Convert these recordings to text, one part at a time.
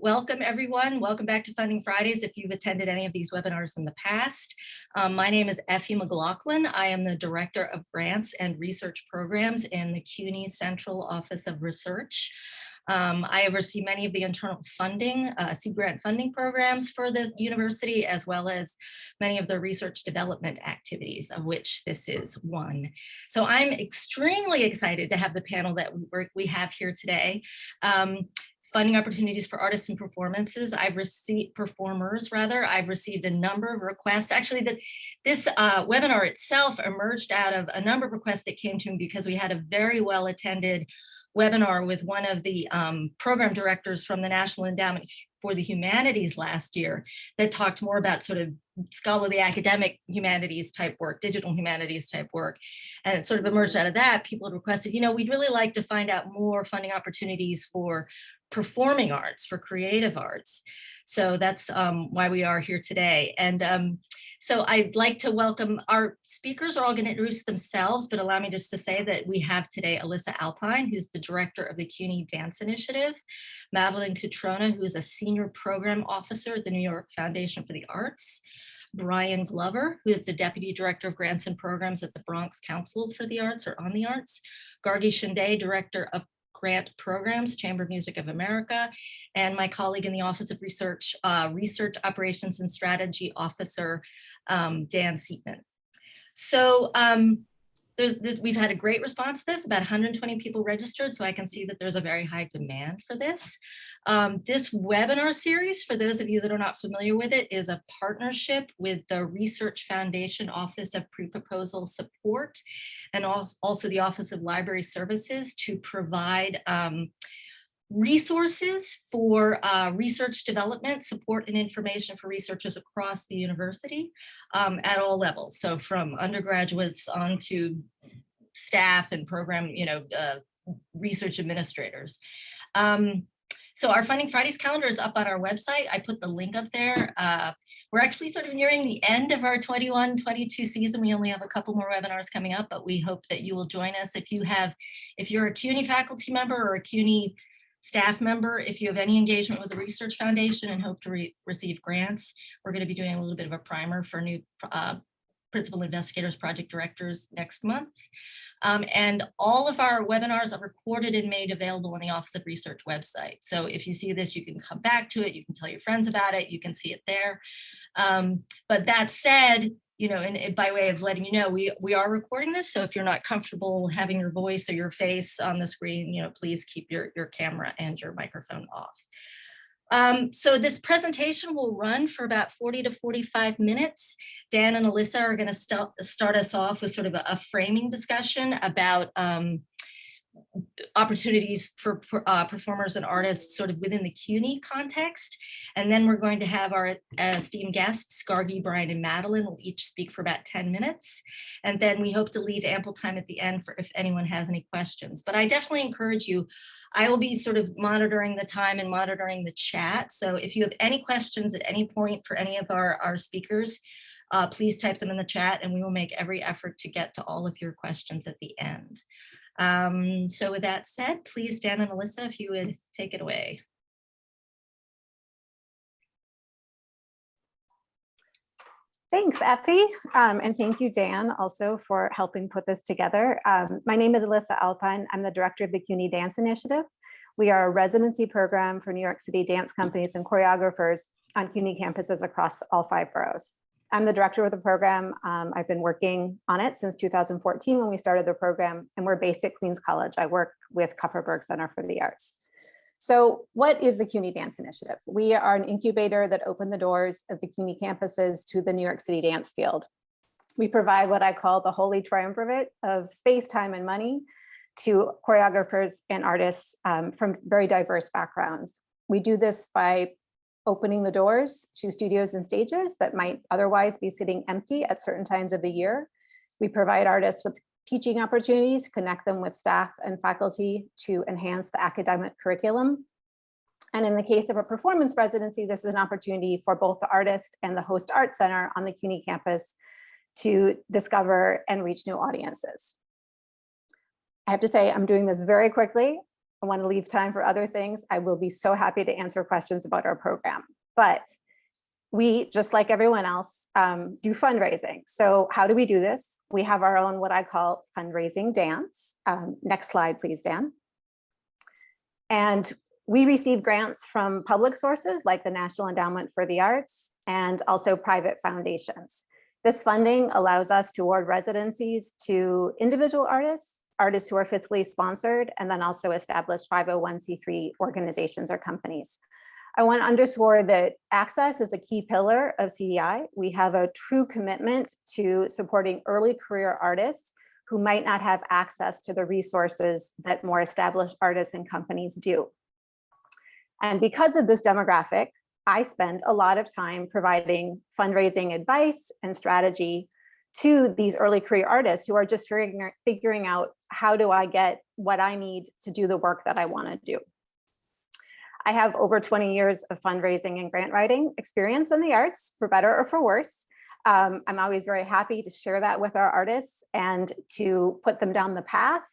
welcome everyone. Welcome back to Funding Fridays if you've attended any of these webinars in the past. My name is Effie McLaughlin. I am the Director of Grants and Research Programs in the CUNY Central Office of Research. I oversee many of the internal funding, seed grant funding programs for the university, as well as many of the research development activities, of which this is one. So I'm extremely excited to have the panel that we have here today. Funding opportunities for artists and performances. I've received a number of requests. Actually, this webinar itself emerged out of a number of requests that came to me because we had a very well attended webinar with one of the program directors from the National Endowment for the Humanities last year that talked more about sort of scholarly academic humanities type work, digital humanities type work. And it sort of emerged out of that. People had requested, you know, we'd really like to find out more funding opportunities for performing arts, for creative arts. So that's why we are here today. And so I'd like to welcome our speakers are all going to introduce themselves, but allow me just to say that we have today Alyssa Alpine, who's the director of the CUNY Dance Initiative, Madeline Cutrona, who is a senior program officer at the New York Foundation for the Arts, Brian Glover, who is the deputy director of grants and programs at the Bronx Council for the Arts or on the Arts, Gargi Shinde, director of grant programs, Chamber of Music of America, and my colleague in the Office of Research, Research Operations and Strategy Officer, Dan Seatman. So we've had a great response to this, about 120 people registered, so I can see that there's a very high demand for this. This webinar series, for those of you that are not familiar with it, is a partnership with the Research Foundation Office of Pre-Proposal Support and also the Office of Library Services to provide resources for research development, support and information for researchers across the university at all levels. So from undergraduates on to staff and program, research administrators. So our Funding Fridays calendar is up on our website. I put the link up there. We're actually sort of nearing the end of our 21-22 season. We only have a couple more webinars coming up, but we hope that you will join us. If you're a CUNY faculty member or a CUNY staff member, if you have any engagement with the Research Foundation and hope to receive grants, we're going to be doing a little bit of a primer for new principal investigators, project directors next month. And all of our webinars are recorded and made available on the Office of Research website. So if you see this, you can come back to it, you can tell your friends about it, you can see it there. But that said, and by way of letting you know, we are recording this. So if you're not comfortable having your voice or your face on the screen, please keep your camera and your microphone off. So this presentation will run for about 40 to 45 minutes. Dan and Alyssa are going to start us off with sort of a framing discussion about opportunities for performers and artists sort of within the CUNY context. And then we're going to have our esteemed guests, Gargi, Brian, and Madeline will each speak for about 10 minutes. And then we hope to leave ample time at the end for if anyone has any questions. But I definitely encourage you, I will be sort of monitoring the time and monitoring the chat. So if you have any questions at any point for any of our speakers, please type them in the chat and we will make every effort to get to all of your questions at the end. So with that said, please, Dan and Alyssa, if you would take it away. Thanks, Effie, and thank you, Dan, also for helping put this together. My name is Alyssa Alpine. I'm the director of the CUNY Dance Initiative. We are a residency program for New York City dance companies and choreographers on CUNY campuses across all 5 boroughs. I'm the director of the program. I've been working on it since 2014 when we started the program, and we're based at Queens College. I work with Kupferberg Center for the Arts. So what is the CUNY Dance Initiative? We are an incubator that opened the doors of the CUNY campuses to the New York City dance field. We provide what I call the holy triumvirate of space, time, and money to choreographers and artists from very diverse backgrounds. We do this by opening the doors to studios and stages that might otherwise be sitting empty at certain times of the year. We provide artists with teaching opportunities to connect them with staff and faculty to enhance the academic curriculum. And in the case of a performance residency, this is an opportunity for both the artist and the host art center on the CUNY campus to discover and reach new audiences. I have to say, I'm doing this very quickly. I want to leave time for other things, I will be so happy to answer questions about our program. But we, just like everyone else, do fundraising. So how do we do this? We have our own, what I call fundraising dance. Next slide, please, Dan. And we receive grants from public sources like the National Endowment for the Arts and also private foundations. This funding allows us to award residencies to individual artists, artists who are fiscally sponsored, and then also established 501c3 organizations or companies. I want to underscore that access is a key pillar of CDI. We have a true commitment to supporting early career artists who might not have access to the resources that more established artists and companies do. And because of this demographic, I spend a lot of time providing fundraising advice and strategy to these early career artists who are just figuring out, how do I get what I need to do the work that I want to do? I have over 20 years of fundraising and grant writing experience in the arts, for better or for worse. I'm always very happy to share that with our artists and to put them down the path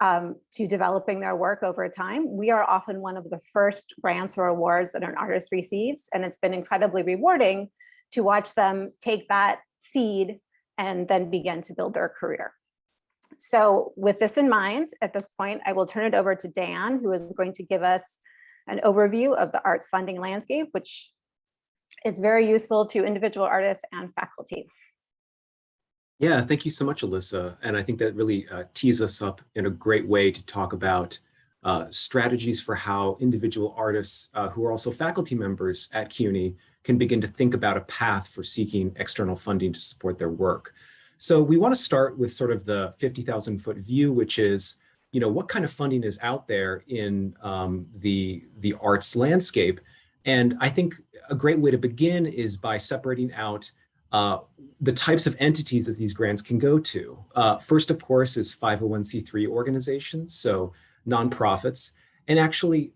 to developing their work over time. We are often one of the first grants or awards that an artist receives, and it's been incredibly rewarding to watch them take that seed and then begin to build their career. So with this in mind, at this point, I will turn it over to Dan, who is going to give us an overview of the arts funding landscape, which is very useful to individual artists and faculty. Yeah, thank you so much, Alyssa. And I think that really tees us up in a great way to talk about strategies for how individual artists who are also faculty members at CUNY can begin to think about a path for seeking external funding to support their work. So we want to start with sort of the 50,000-foot view, which is, what kind of funding is out there in the arts landscape? And I think a great way to begin is by separating out the types of entities that these grants can go to. First, of course, is 501c3 organizations, so nonprofits. And actually,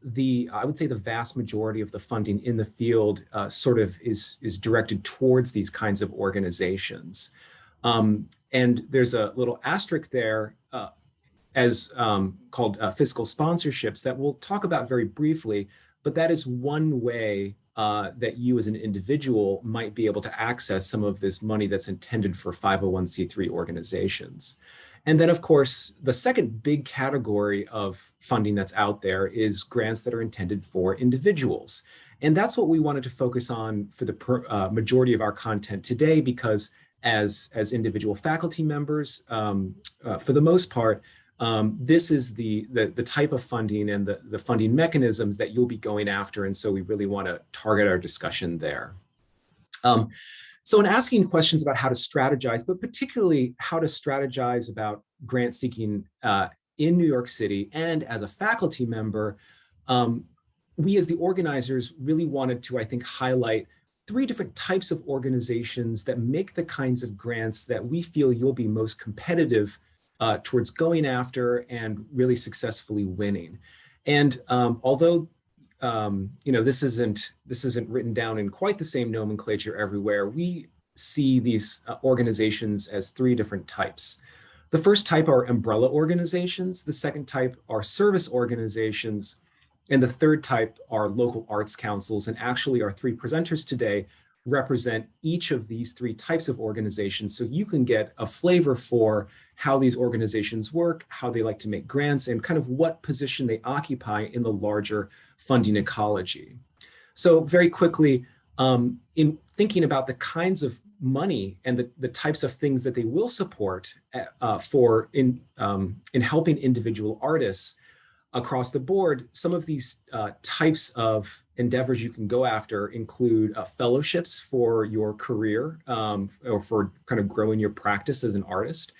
I would say the vast majority of the funding in the field sort of is directed towards these kinds of organizations. And there's a little asterisk there as called fiscal sponsorships that we'll talk about very briefly, but that is one way that you as an individual might be able to access some of this money that's intended for 501c3 organizations. And then, of course, the second big category of funding that's out there is grants that are intended for individuals. And that's what we wanted to focus on for the majority of our content today, because as individual faculty members, for the most part, this is the type of funding and the funding mechanisms that you'll be going after. And so we really want to target our discussion there. So in asking questions about how to strategize, but particularly how to strategize about grant seeking in New York City and as a faculty member, we as the organizers really wanted to, I think, highlight 3 different types of organizations that make the kinds of grants that we feel you'll be most competitive towards going after and really successfully winning. And although this isn't written down in quite the same nomenclature everywhere, we see these organizations as 3 different types. The first type are umbrella organizations. The second type are service organizations. And the third type are local arts councils. And actually our 3 presenters today represent each of these 3 types of organizations, so you can get a flavor for how these organizations work, how they like to make grants, and kind of what position they occupy in the larger funding ecology. So very quickly, in thinking about the kinds of money and the types of things that they will support in helping individual artists across the board, some of these types of endeavors you can go after include fellowships for your career or for kind of growing your practice as an artist,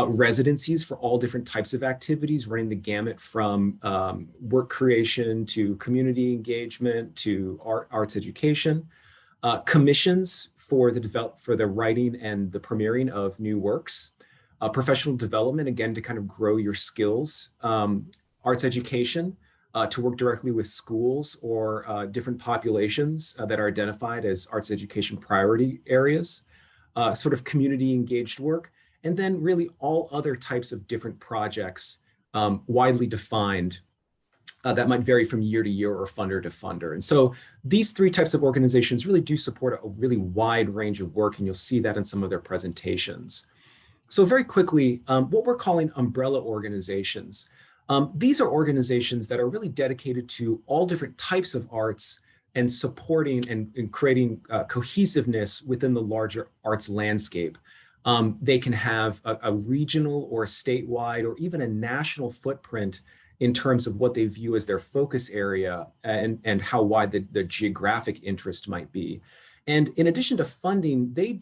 residencies for all different types of activities, running the gamut from work creation to community engagement to arts education, commissions for the writing and the premiering of new works, professional development, again, to kind of grow your skills, arts education, to work directly with schools or different populations that are identified as arts education priority areas, sort of community engaged work, and then really all other types of different projects widely defined that might vary from year to year or funder to funder. And so these three types of organizations really do support a really wide range of work, and you'll see that in some of their presentations. So very quickly, what we're calling umbrella organizations. These are organizations that are really dedicated to all different types of arts and supporting and creating cohesiveness within the larger arts landscape. They can have a regional or statewide or even a national footprint in terms of what they view as their focus area and how wide the geographic interest might be. And in addition to funding, they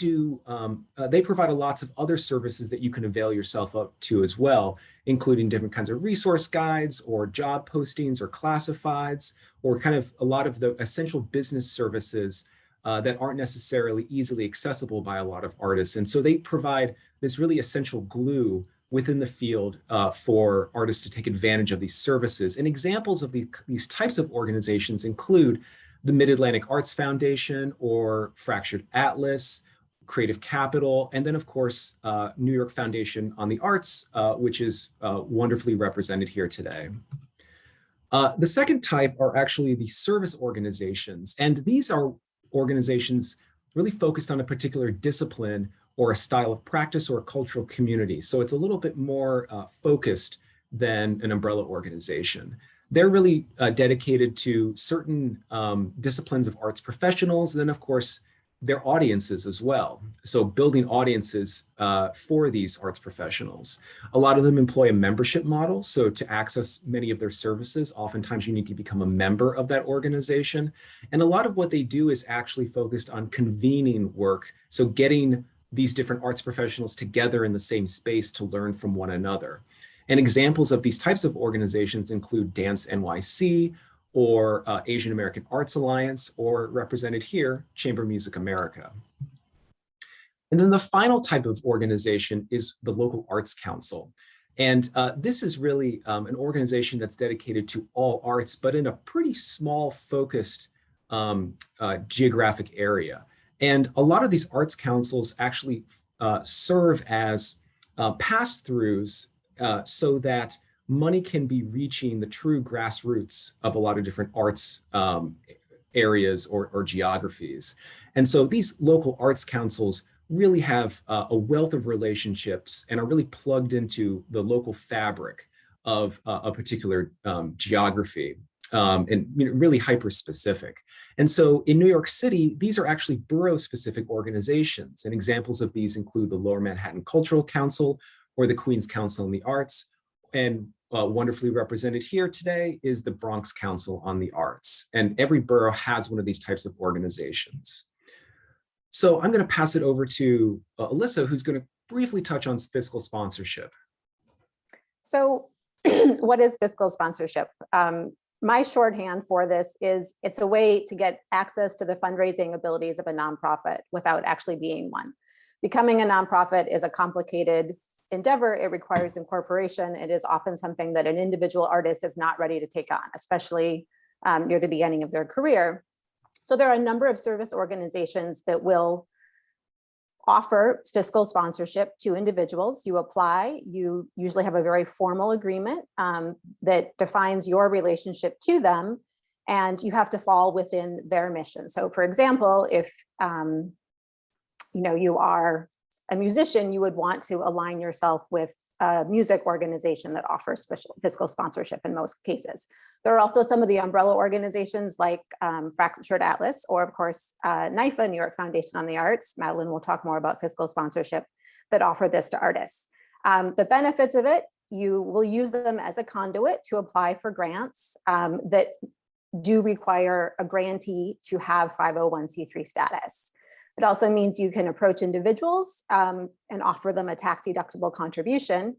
provide lots of other services that you can avail yourself up to as well, including different kinds of resource guides or job postings or classifieds, or kind of a lot of the essential business services that aren't necessarily easily accessible by a lot of artists. And so they provide this really essential glue within the field for artists to take advantage of these services. And examples of these types of organizations include the Mid-Atlantic Arts Foundation or Fractured Atlas, Creative Capital, and then of course, New York Foundation on the Arts, which is wonderfully represented here today. The second type are actually the service organizations. And these are organizations really focused on a particular discipline or a style of practice or a cultural community. So it's a little bit more focused than an umbrella organization. They're really dedicated to certain disciplines of arts professionals, and then of course, their audiences as well. So building audiences for these arts professionals. A lot of them employ a membership model. So to access many of their services, oftentimes you need to become a member of that organization. And a lot of what they do is actually focused on convening work. So getting these different arts professionals together in the same space to learn from one another. And examples of these types of organizations include Dance NYC, or Asian American Arts Alliance, or represented here, Chamber Music America. And then the final type of organization is the Local Arts Council. And this is really an organization that's dedicated to all arts, but in a pretty small focused geographic area. And a lot of these arts councils actually serve as pass-throughs so that money can be reaching the true grassroots of a lot of different arts areas or geographies. And so these local arts councils really have a wealth of relationships and are really plugged into the local fabric of a particular geography and really hyper-specific. And so in New York City, these are actually borough-specific organizations. And examples of these include the Lower Manhattan Cultural Council or the Queens Council on the Arts. And wonderfully represented here today is the Bronx Council on the Arts. And every borough has one of these types of organizations. So I'm going to pass it over to Alyssa, who's going to briefly touch on fiscal sponsorship. So what is fiscal sponsorship? My shorthand for this is it's a way to get access to the fundraising abilities of a nonprofit without actually being one. Becoming a nonprofit is a complicated endeavor. It requires incorporation. It is often something that an individual artist is not ready to take on, especially near the beginning of their career. So there are a number of service organizations that will offer fiscal sponsorship to individuals. You apply, you usually have a very formal agreement that defines your relationship to them, and you have to fall within their mission. So for example, if you are a musician, you would want to align yourself with a music organization that offers fiscal sponsorship in most cases. There are also some of the umbrella organizations like Fractured Atlas, or of course, NYFA, New York Foundation on the Arts. Madeline will talk more about fiscal sponsorship that offer this to artists. The benefits of it, you will use them as a conduit to apply for grants that do require a grantee to have 501c3 status. It also means you can approach individuals and offer them a tax-deductible contribution.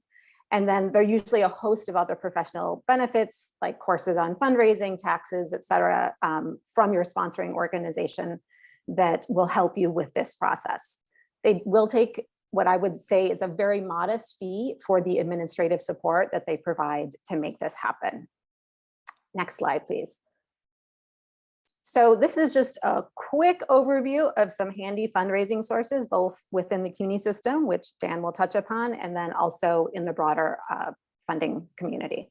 And then there are usually a host of other professional benefits like courses on fundraising, taxes, et cetera, from your sponsoring organization that will help you with this process. They will take what I would say is a very modest fee for the administrative support that they provide to make this happen. Next slide, please. So this is just a quick overview of some handy fundraising sources, both within the CUNY system, which Dan will touch upon, and then also in the broader funding community.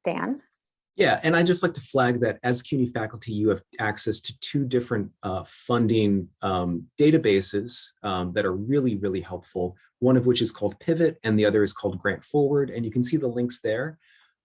Dan? Yeah, and I'd just like to flag that as CUNY faculty, you have access to two different funding databases that are really, really helpful. One of which is called Pivot and the other is called Grant Forward. And you can see the links there.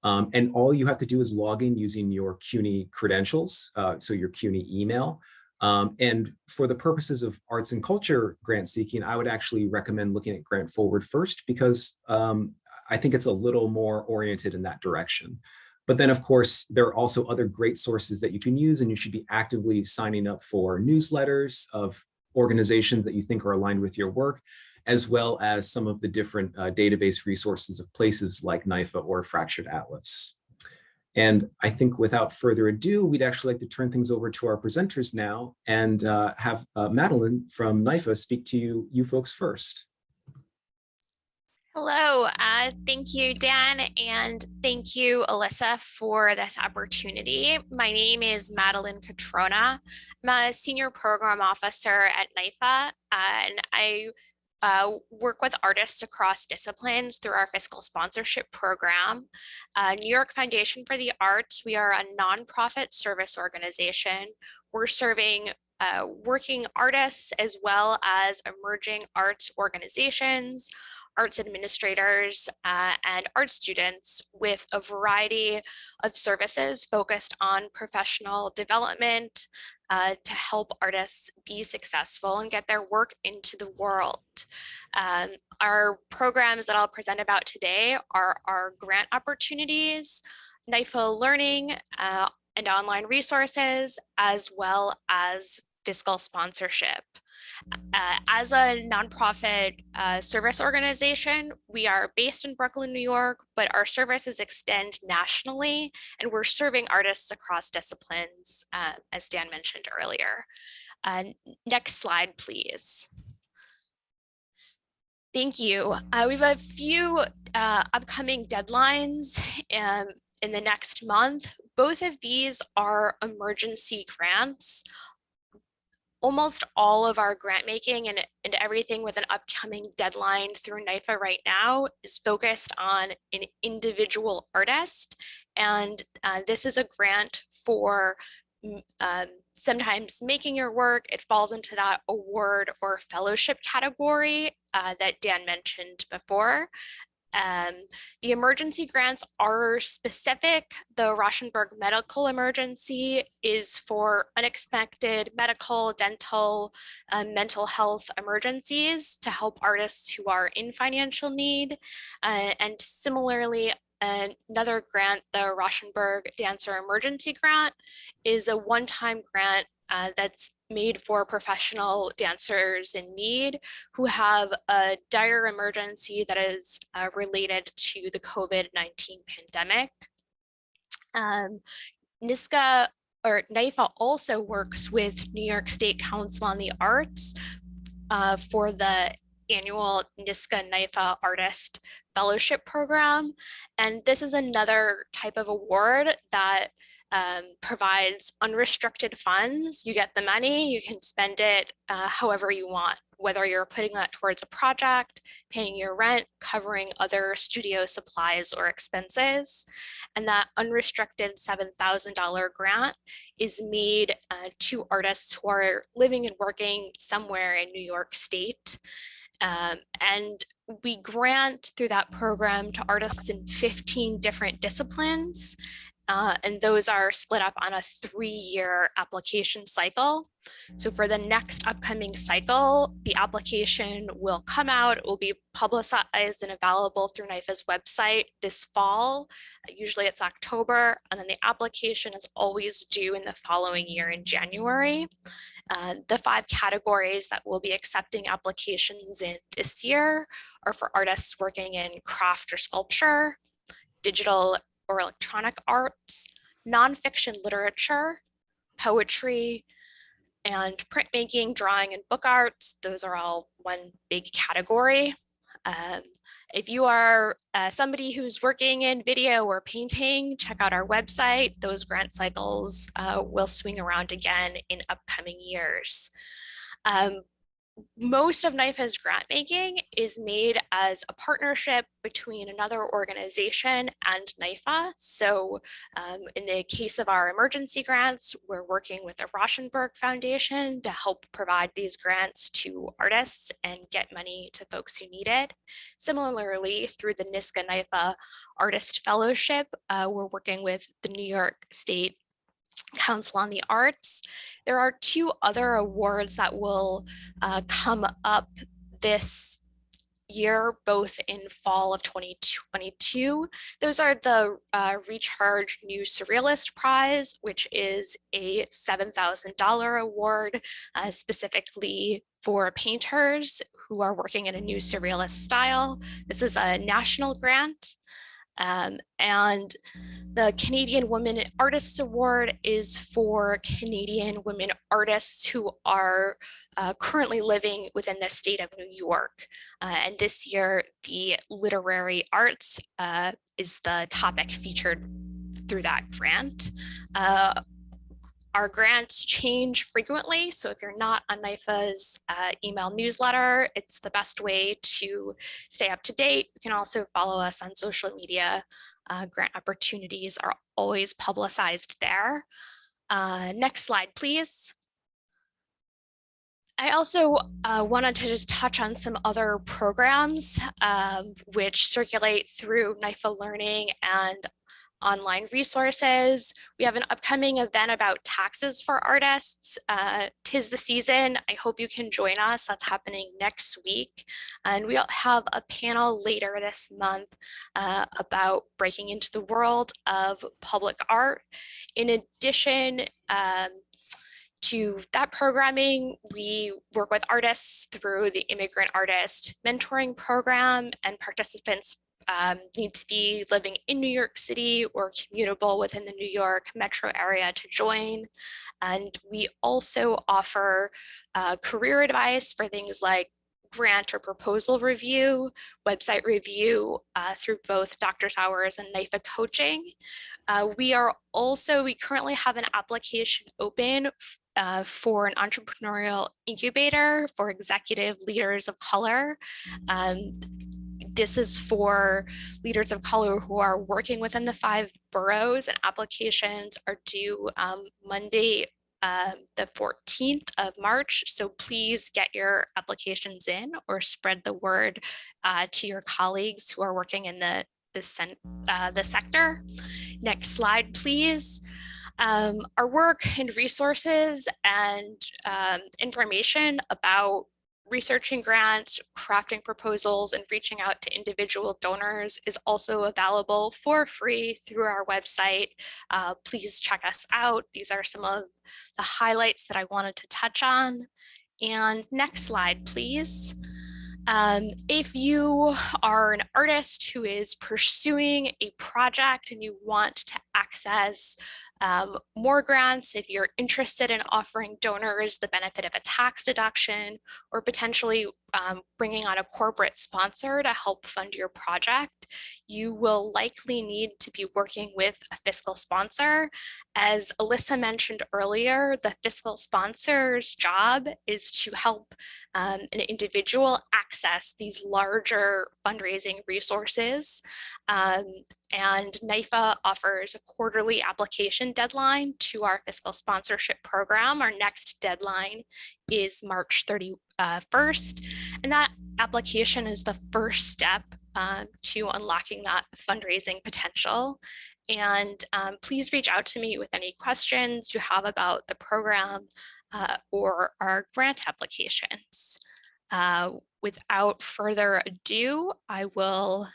And all you have to do is log in using your CUNY credentials, so your CUNY email. And for the purposes of arts and culture grant seeking, I would actually recommend looking at Grant Forward first because I think it's a little more oriented in that direction. But then, of course, there are also other great sources that you can use, and you should be actively signing up for newsletters of organizations that you think are aligned with your work, as well as some of the different database resources of places like NYFA or Fractured Atlas. And I think without further ado, we'd actually like to turn things over to our presenters now and have Madeline from NYFA speak to you folks first. Hello, thank you, Dan, and thank you, Alyssa, for this opportunity. My name is Madeline Catrona. I'm a senior program officer at NYFA, and I work with artists across disciplines through our fiscal sponsorship program. New York Foundation for the Arts, we are a nonprofit service organization. We're serving working artists as well as emerging arts organizations, arts administrators, and art students with a variety of services focused on professional development to help artists be successful and get their work into the world. Our programs that I'll present about today are our grant opportunities, NYFA learning, and online resources, as well as fiscal sponsorship. As a nonprofit service organization, we are based in Brooklyn, New York, but our services extend nationally, and we're serving artists across disciplines, as Dan mentioned earlier. Next slide, please. Thank you. We have a few upcoming deadlines in the next month. Both of these are emergency grants. Almost all of our grant making and everything with an upcoming deadline through NYFA right now is focused on an individual artist. And this is a grant for sometimes making your work. It falls into that award or fellowship category that Dan mentioned before. The emergency grants are specific. The Rashenberg medical emergency is for unexpected medical, dental, mental health emergencies to help artists who are in financial need. And similarly, another grant, the Rashenberg Dancer Emergency Grant, is a one-time grant that's made for professional dancers in need who have a dire emergency that is related to the COVID-19 pandemic. NYSCA or NYFA also works with New York State Council on the Arts for the annual NYSCA-NYFA Artist Fellowship Program. And this is another type of award that provides unrestricted funds. You get the money, you can spend it however you want, whether you're putting that towards a project, paying your rent, covering other studio supplies or expenses. And that unrestricted $7,000 grant is made to artists who are living and working somewhere in New York State. And we grant through that program to artists in 15 different disciplines. And those are split up on a 3-year application cycle. So for the next upcoming cycle, the application will come out, it will be publicized and available through NYFA's website this fall. Usually it's October, and then the application is always due in the following year in January. The 5 categories that we'll be accepting applications in this year are for artists working in craft or sculpture, digital or electronic arts, nonfiction literature, poetry, and printmaking, drawing, and book arts. Those are all one big category. If you are somebody who's working in video or painting, check out our website. Those grant cycles will swing around again in upcoming years. most of NYFA's grant making is made as a partnership between another organization and NYFA. So in the case of our emergency grants, we're working with the Rashenberg Foundation to help provide these grants to artists and get money to folks who need it. Similarly, through the NYSCA NYFA Artist Fellowship, we're working with the New York State Council on the Arts. There are two other awards that will come up this year, both in fall of 2022. Those are the Recharge New Surrealist Prize, which is a $7,000 award specifically for painters who are working in a new surrealist style. This is a national grant. And the Canadian Women Artists Award is for Canadian women artists who are currently living within the state of New York. And this year, the literary arts is the topic featured through that grant. Our grants change frequently, so if you're not on NYFA's email newsletter, it's the best way to stay up to date. You can also follow us on social media. Grant opportunities are always publicized there. Next slide, please. I also wanted to just touch on some other programs which circulate through NYFA Learning and online resources. We have an upcoming event about taxes for artists. 'Tis the season. I hope you can join us. That's happening next week. And we'll have a panel later this month about breaking into the world of public art. In addition to that programming, we work with artists through the Immigrant Artist Mentoring Program, and participants need to be living in New York City or commutable within the New York metro area to join. And we also offer career advice for things like grant or proposal review, website review through both Doctor's Hours and NYFA coaching. We currently have an application open for an entrepreneurial incubator for executive leaders of color. This is for leaders of color who are working within the 5 boroughs, and applications are due Monday, the 14th of March. So please get your applications in or spread the word to your colleagues who are working in the sector. Next slide, please. Our work and resources and information about researching grants, crafting proposals, and reaching out to individual donors is also available for free through our website. Please check us out. These are some of the highlights that I wanted to touch on. And next slide, please. If you are an artist who is pursuing a project and you want to access more grants, if you're interested in offering donors the benefit of a tax deduction, or potentially bringing on a corporate sponsor to help fund your project, you will likely need to be working with a fiscal sponsor. As Alyssa mentioned earlier, the fiscal sponsor's job is to help an individual access these larger fundraising resources. And NYFA offers a quarterly application deadline to our fiscal sponsorship program. Our next deadline is March 31st, and that application is the first step to unlocking that fundraising potential. And please reach out to me with any questions you have about the program or our grant applications. Without further ado, I will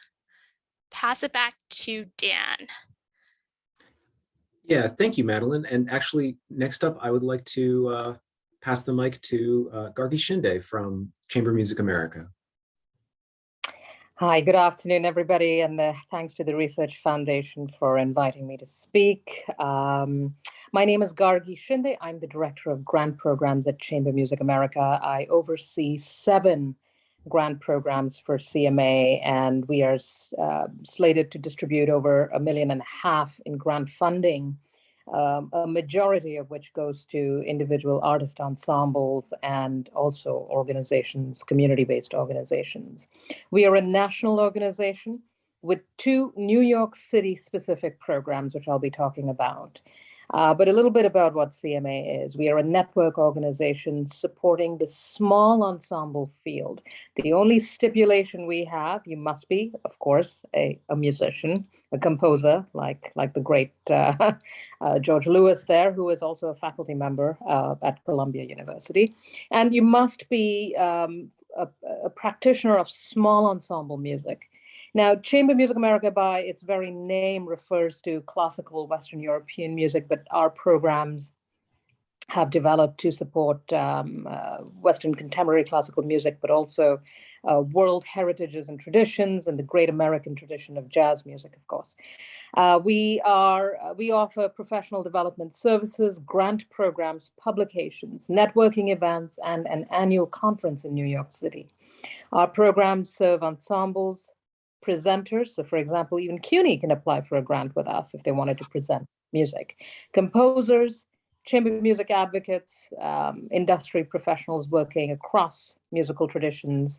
pass it back to Dan. Yeah, thank you, Madeline. And actually, next up, I would like to pass the mic to Gargi Shinde from Chamber Music America. Hi, good afternoon, everybody, and thanks to the Research Foundation for inviting me to speak. My name is Gargi Shinde. I'm the Director of Grant Programs at Chamber Music America. I oversee 7 grant programs for CMA, and we are slated to distribute over $1.5 million in grant funding a majority of which goes to individual artist ensembles and also organizations, community-based organizations. We are a national organization with 2 New York City specific programs, which I'll be talking about. But a little bit about what CMA is. We are a network organization supporting the small ensemble field. The only stipulation we have, you must be, of course, a musician, a composer, like the great George Lewis there, who is also a faculty member at Columbia University. And you must be a practitioner of small ensemble music. Now, Chamber Music America, by its very name, refers to classical Western European music, but our programs have developed to support Western contemporary classical music, but also world heritages and traditions and the great American tradition of jazz music, of course. We offer professional development services, grant programs, publications, networking events, and an annual conference in New York City. Our programs serve ensembles, presenters. So for example, even CUNY can apply for a grant with us if they wanted to present music. Composers, chamber music advocates, industry professionals working across musical traditions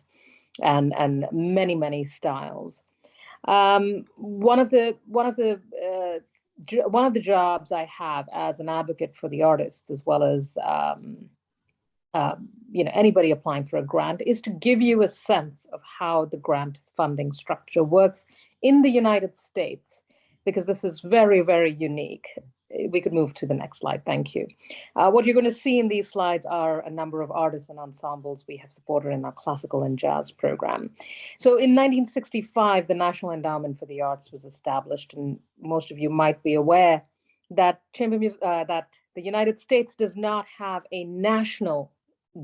and many, many styles. One of the jobs I have as an advocate for the artists, as well as anybody applying for a grant, is to give you a sense of how the grant funding structure works in the United States, because this is very, very unique. We could move to the next slide. Thank you. What you're going to see in these slides are a number of artists and ensembles we have supported in our classical and jazz program. So in 1965, the National Endowment for the Arts was established, and most of you might be aware that that the United States does not have a national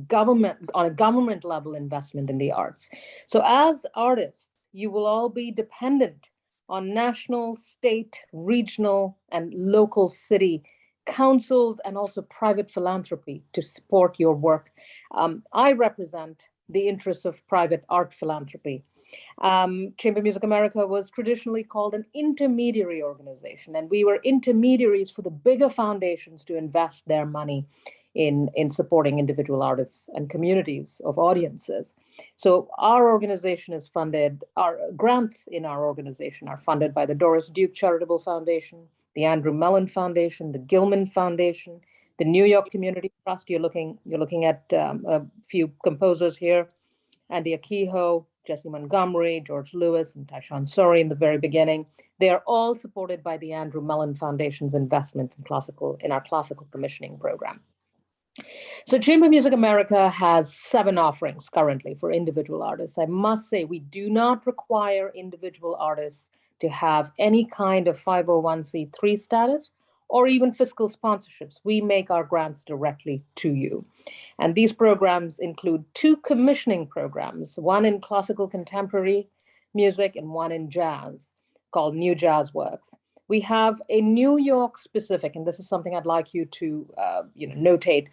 government on a government level investment in the arts. So as artists, you will all be dependent on national, state, regional, and local city councils and also private philanthropy to support your work. I represent the interests of private art philanthropy. Chamber Music America was traditionally called an intermediary organization, and we were intermediaries for the bigger foundations to invest their money in supporting individual artists and communities of audiences. So our organization is funded, our grants in our organization are funded by the Doris Duke Charitable Foundation, the Andrew Mellon Foundation, the Gilman Foundation, the New York Community Trust. You're looking at a few composers here, Andy Akiho, Jesse Montgomery, George Lewis, and Tyshawn Sorey in the very beginning. They are all supported by the Andrew Mellon Foundation's investment in our classical commissioning program. So Chamber Music America has 7 offerings currently for individual artists. I must say, we do not require individual artists to have any kind of 501c3 status or even fiscal sponsorships. We make our grants directly to you. And these programs include 2 commissioning programs, one in classical contemporary music and one in jazz, called New Jazz Works. We have a New York specific, and this is something I'd like you to notate.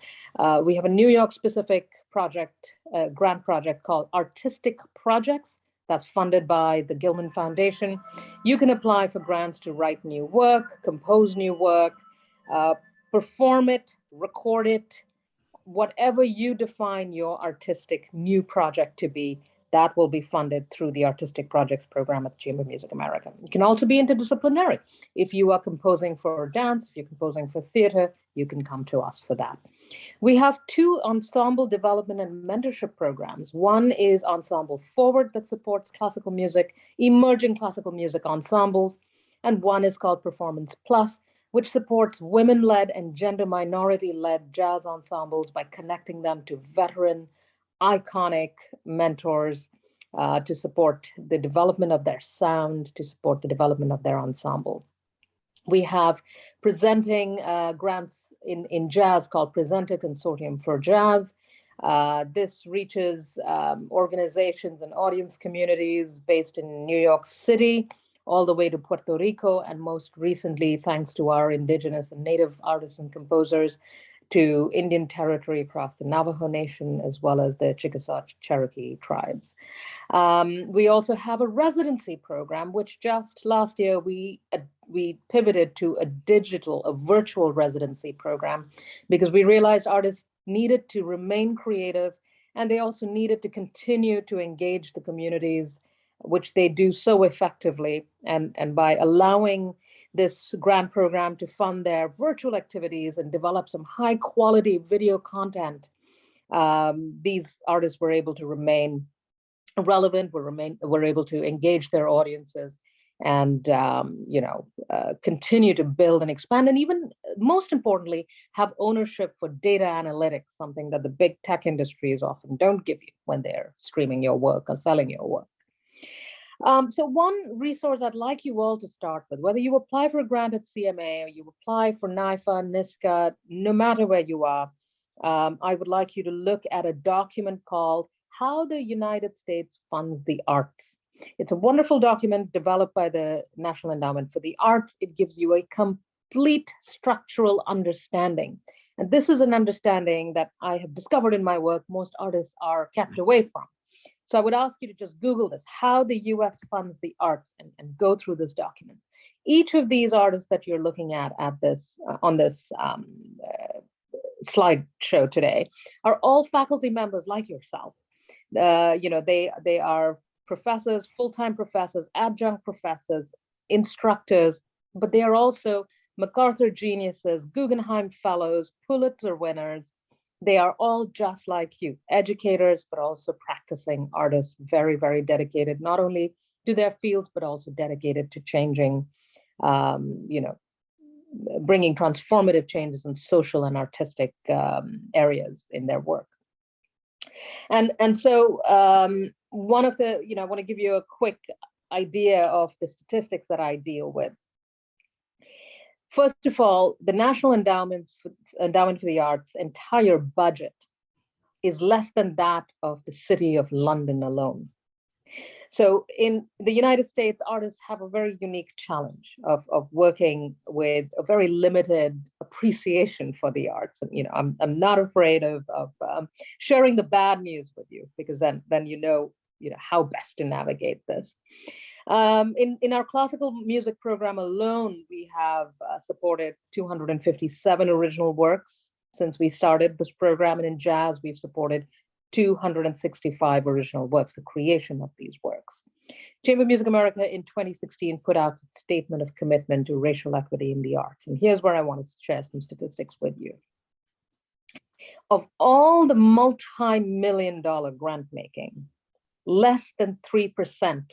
We have a New York specific project, grant project called Artistic Projects, that's funded by the Gilman Foundation. You can apply for grants to write new work, compose new work, perform it, record it, whatever you define your artistic new project to be. That will be funded through the Artistic Projects program at Chamber Music America. You can also be interdisciplinary. If you are composing for dance, if you're composing for theater, you can come to us for that. We have 2 ensemble development and mentorship programs. One is Ensemble Forward, that supports classical music, emerging classical music ensembles, and one is called Performance Plus, which supports women-led and gender minority-led jazz ensembles by connecting them to veteran, iconic mentors to support the development of their sound, to support the development of their ensemble. We have presenting grants in jazz called Presenter Consortium for Jazz. This reaches organizations and audience communities based in New York City, all the way to Puerto Rico, and most recently, thanks to our indigenous and native artists and composers, to Indian territory across the Navajo Nation, as well as the Chickasaw Cherokee tribes. We also have a residency program, which just last year we pivoted to a virtual residency program, because we realized artists needed to remain creative, and they also needed to continue to engage the communities, which they do so effectively. And by allowing this grant program to fund their virtual activities and develop some high quality video content, these artists were able to remain relevant, were able to engage their audiences, and continue to build and expand, and even most importantly, have ownership for data analytics, something that the big tech industries often don't give you when they're streaming your work or selling your work. So one resource I'd like you all to start with, whether you apply for a grant at CMA or you apply for NIFA, NISCA, no matter where you are, I would like you to look at a document called How the United States Funds the Arts. It's a wonderful document developed by the National Endowment for the Arts. It gives you a complete structural understanding. And this is an understanding that I have discovered in my work most artists are kept away from. So I would ask you to just Google this, How the US Funds the Arts, and go through this document. Each of these artists that you're looking at this on this slideshow today are all faculty members like yourself. They are professors, full-time professors, adjunct professors, instructors, but they are also MacArthur Geniuses, Guggenheim Fellows, Pulitzer winners. They are all just like you, educators, but also practicing artists, very, very dedicated, not only to their fields, but also dedicated to changing, bringing transformative changes in social and artistic areas in their work. And so one of the, I want to give you a quick idea of the statistics that I deal with. First of all, the National Endowment for the Arts entire budget is less than that of the city of London alone. So in the United States, artists have a very unique challenge of working with a very limited appreciation for the arts. And I'm not afraid of sharing the bad news with you, because then you know how best to navigate this. In our classical music program alone, we have supported 257 original works since we started this program, and in jazz, we've supported 265 original works, the creation of these works. Chamber of Music America in 2016 put out its statement of commitment to racial equity in the arts. And here's where I want to share some statistics with you. Of all the multi-million-dollar grant making, less than 3%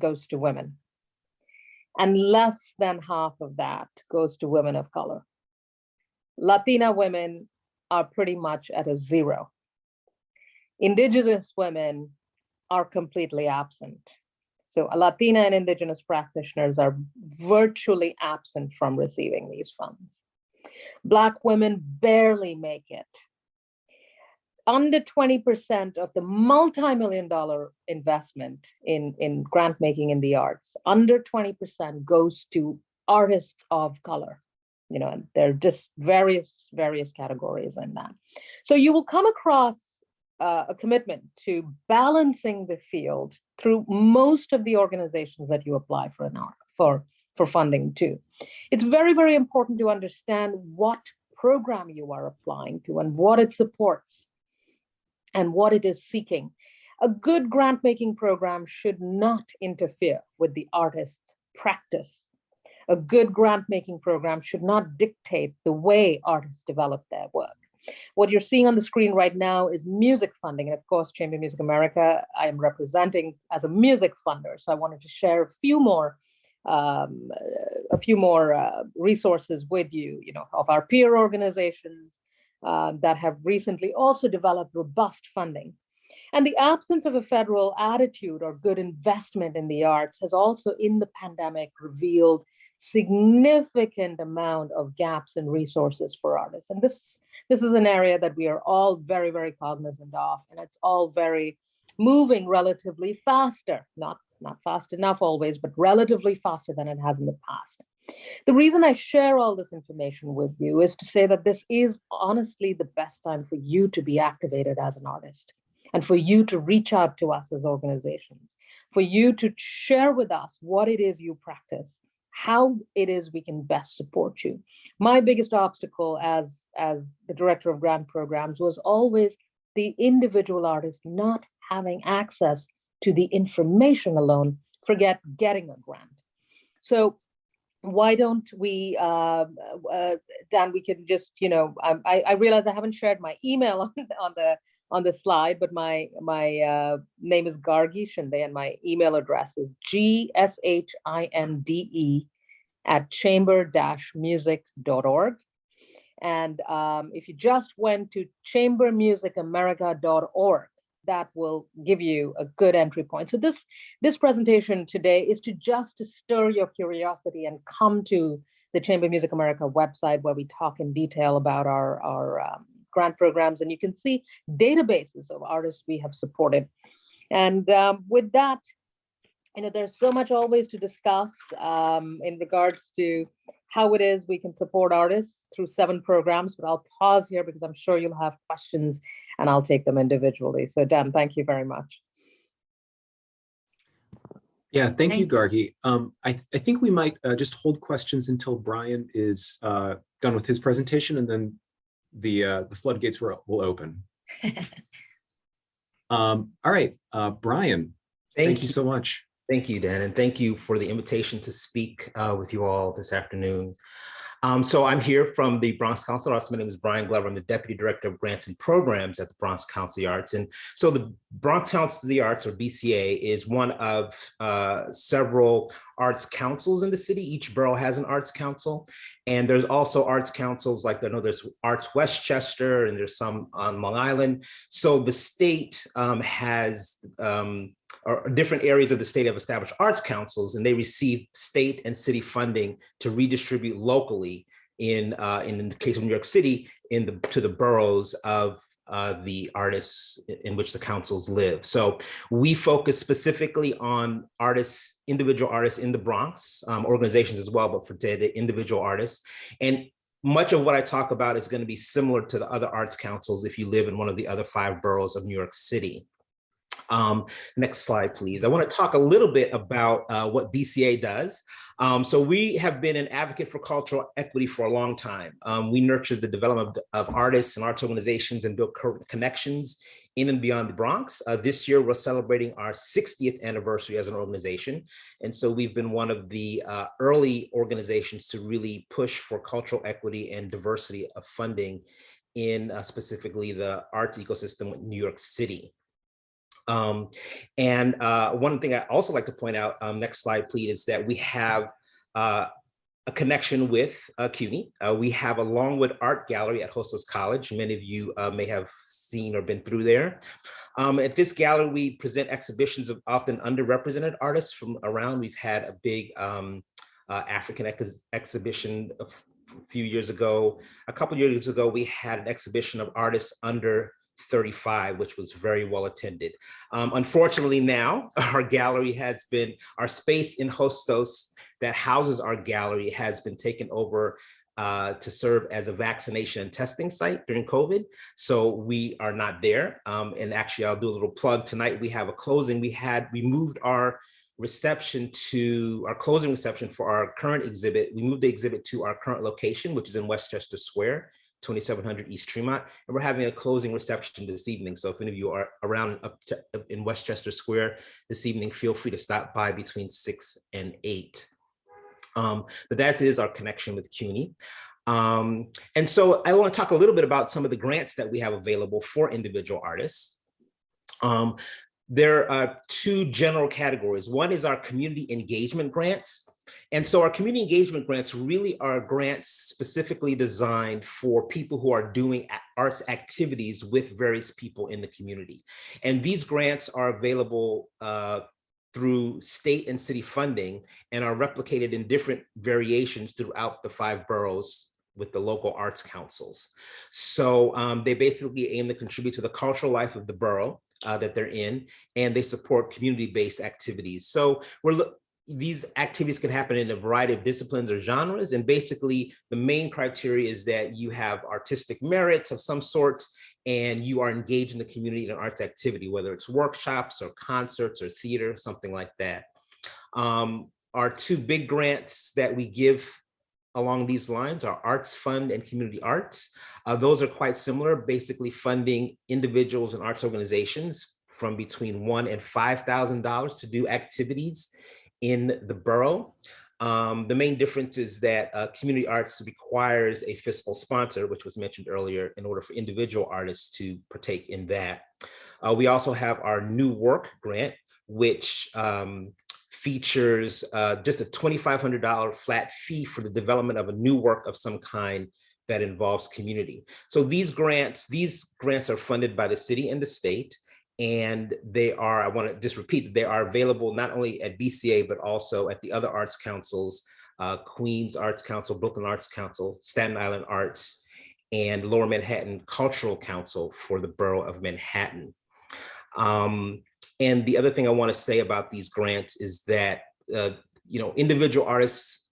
goes to women. And less than half of that goes to women of color. Latina women are pretty much at a zero. Indigenous women are completely absent. So Latina and Indigenous practitioners are virtually absent from receiving these funds. Black women barely make it. Under 20% of the multi-million-dollar investment in grant making in the arts, under 20% goes to artists of color. And there are just various categories in that. So you will come across a commitment to balancing the field through most of the organizations that you apply for funding to. It's very, very important to understand what program you are applying to and what it supports and what it is seeking. A good grant making program should not interfere with the artist's practice. A good grant making program should not dictate the way artists develop their work. What you're seeing on the screen right now is music funding. And of course, Chamber of Music America, I am representing as a music funder. So I wanted to share a few more resources with you, of our peer organizations that have recently also developed robust funding. And the absence of a federal attitude or good investment in the arts has also in the pandemic revealed significant amount of gaps in resources for artists. And this is an area that we are all very, very cognizant of, and it's all very moving relatively faster, not fast enough always, but relatively faster than it has in the past. The reason I share all this information with you is to say that this is honestly the best time for you to be activated as an artist and for you to reach out to us as organizations, for you to share with us what it is you practice, how it is we can best support you. My biggest obstacle as the director of grant programs was always the individual artist not having access to the information alone, forget getting a grant. So why don't we, Dan, we can just, I realize I haven't shared my email on the slide, but my name is Gargi Shinde and my email address is gshinde@chamber-music.org. And if you just went to chambermusicamerica.org, that will give you a good entry point. So this presentation today is to stir your curiosity and come to the Chamber Music America website, where we talk in detail about our grant programs, and you can see databases of artists we have supported. And with that, there's so much always to discuss in regards to how it is we can support artists through 7 programs, but I'll pause here because I'm sure you'll have questions and I'll take them individually. So Dan, thank you very much. Yeah, thank you, Gargi. I think we might just hold questions until Brian is done with his presentation, and then the floodgates will open. All right, Brian, thank you so much. Thank you, Dan, and thank you for the invitation to speak with you all this afternoon. So I'm here from the Bronx Council of Arts. My name is Brian Glover. I'm the Deputy Director of Grants and Programs at the Bronx Council of the Arts. And so the Bronx Council of the Arts, or BCA, is one of several arts councils in the city. Each borough has an arts council. And there's also arts councils, like I know there's Arts Westchester, and there's some on Long Island. So the state has or different areas of the state have established arts councils, and they receive state and city funding to redistribute locally in the case of New York City to the boroughs of the artists in which the councils live. So we focus specifically on artists, individual artists in the Bronx, organizations as well, but for today, the individual artists. And much of what I talk about is going to be similar to the other arts councils if you live in one of the other 5 boroughs of New York City. Next slide, please. I want to talk a little bit about what BCA does. So we have been an advocate for cultural equity for a long time. We nurtured the development of artists and arts organizations and built connections in and beyond the Bronx. This year, we're celebrating our 60th anniversary as an organization. And so we've been one of the early organizations to really push for cultural equity and diversity of funding in specifically the arts ecosystem in New York City. One thing I also like to point out, next slide, please, is that we have a connection with CUNY. We have a Longwood Art Gallery at Hostos College. Many of you may have seen or been through there. At this gallery, we present exhibitions of often underrepresented artists from around. We've had a big African exhibition a few years ago. A couple of years ago, we had an exhibition of artists under 35, which was very well attended. Unfortunately now, our gallery has been, our space in Hostos that houses our gallery has been taken over to serve as a vaccination and testing site during COVID. So we are not there. And actually, I'll do a little plug. Tonight we have a closing. We moved our reception to our closing reception for our current exhibit. We moved the exhibit to our current location, which is in Westchester Square, 2700 East Tremont, and we're having a closing reception this evening. So if any of you are around in Westchester Square this evening, feel free to stop by between 6 and 8. But that is our connection with CUNY. And so I want to talk a little bit about some of the grants that we have available for individual artists. There are 2 general categories. One is our community engagement grants. And so our community engagement grants really are grants specifically designed for people who are doing arts activities with various people in the community. And these grants are available through state and city funding and are replicated in different variations throughout the 5 boroughs with the local arts councils. So they basically aim to contribute to the cultural life of the borough that they're in, and they support community-based activities. So these activities can happen in a variety of disciplines or genres. And basically the main criteria is that you have artistic merit of some sort and you are engaged in the community in an arts activity, whether it's workshops or concerts or theater, something like that. Our two big grants that we give along these lines are Arts Fund and Community Arts. Those are quite similar, basically funding individuals and arts organizations from between $1,000 and $5,000 to do activities in the borough. The main difference is that community arts requires a fiscal sponsor, which was mentioned earlier, in order for individual artists to partake in that. We also have our New Work grant, which features just a $2,500 flat fee for the development of a new work of some kind that involves community. So these grants are funded by the city and the state. And they are, I want to just repeat, they are available not only at BCA, but also at the other arts councils, Queens Arts Council, Brooklyn Arts Council, Staten Island Arts, and Lower Manhattan Cultural Council for the borough of Manhattan. And the other thing I want to say about these grants is that, individual artists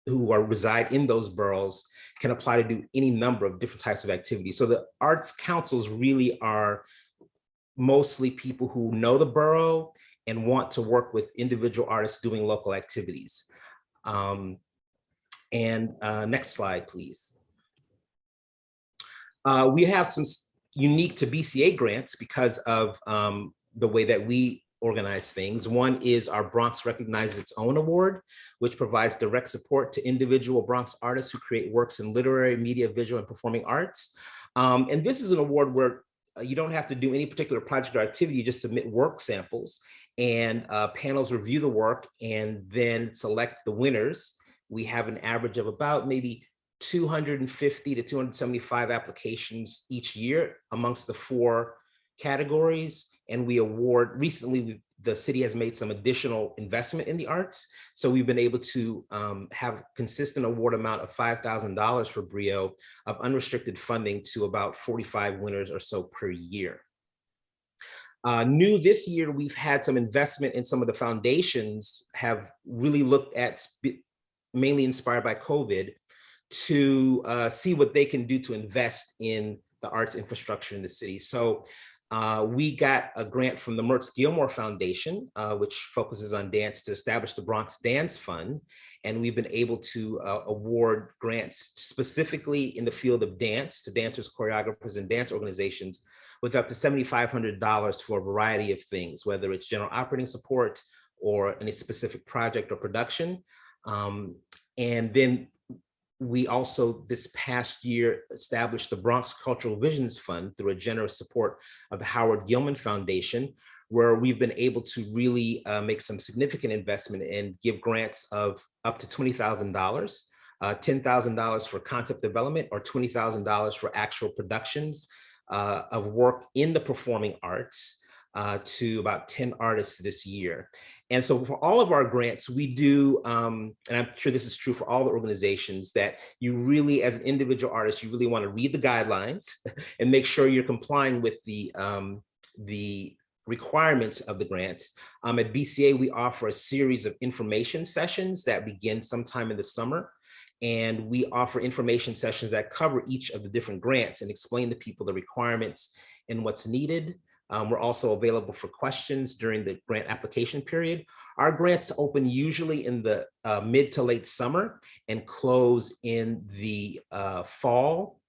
who reside in those boroughs can apply to do any number of different types of activities. So the arts councils really are mostly people who know the borough and want to work with individual artists doing local activities. Next slide, please. We have some unique to BCA grants because of the way that we organize things. One is our Bronx Recognizes Its Own Award, which provides direct support to individual Bronx artists who create works in literary, media, visual, and performing arts. And this is an award where you don't have to do any particular project or activity, you just submit work samples and panels review the work and then select the winners. We have an average of about maybe 250 to 275 applications each year amongst the 4 categories. And we award, recently the city has made some additional investment in the arts. So we've been able to have consistent award amount of $5,000 for BRIO of unrestricted funding to about 45 winners or so per year. New this year, we've had some investment in some of the foundations have really looked at, mainly inspired by COVID, to see what they can do to invest in the arts infrastructure in the city. So we got a grant from the Mertz Gilmore Foundation, which focuses on dance, to establish the Bronx Dance Fund. And we've been able to award grants specifically in the field of dance to dancers, choreographers, and dance organizations with up to $7,500 for a variety of things, whether it's general operating support or any specific project or production. And then we also, this past year, established the Bronx Cultural Visions Fund through a generous support of the Howard Gilman Foundation, where we've been able to really make some significant investment and give grants of up to $20,000, $10,000 for concept development, or $20,000 for actual productions of work in the performing arts to about 10 artists this year. And so for all of our grants, we do, and I'm sure this is true for all the organizations, that you really, as an individual artist, you really want to read the guidelines and make sure you're complying with the requirements of the grants. At BCA, we offer a series of information sessions that begin sometime in the summer. And we offer information sessions that cover each of the different grants and explain to people the requirements and what's needed. We're also available for questions during the grant application period. Our grants open usually in the mid to late summer and close in the fall.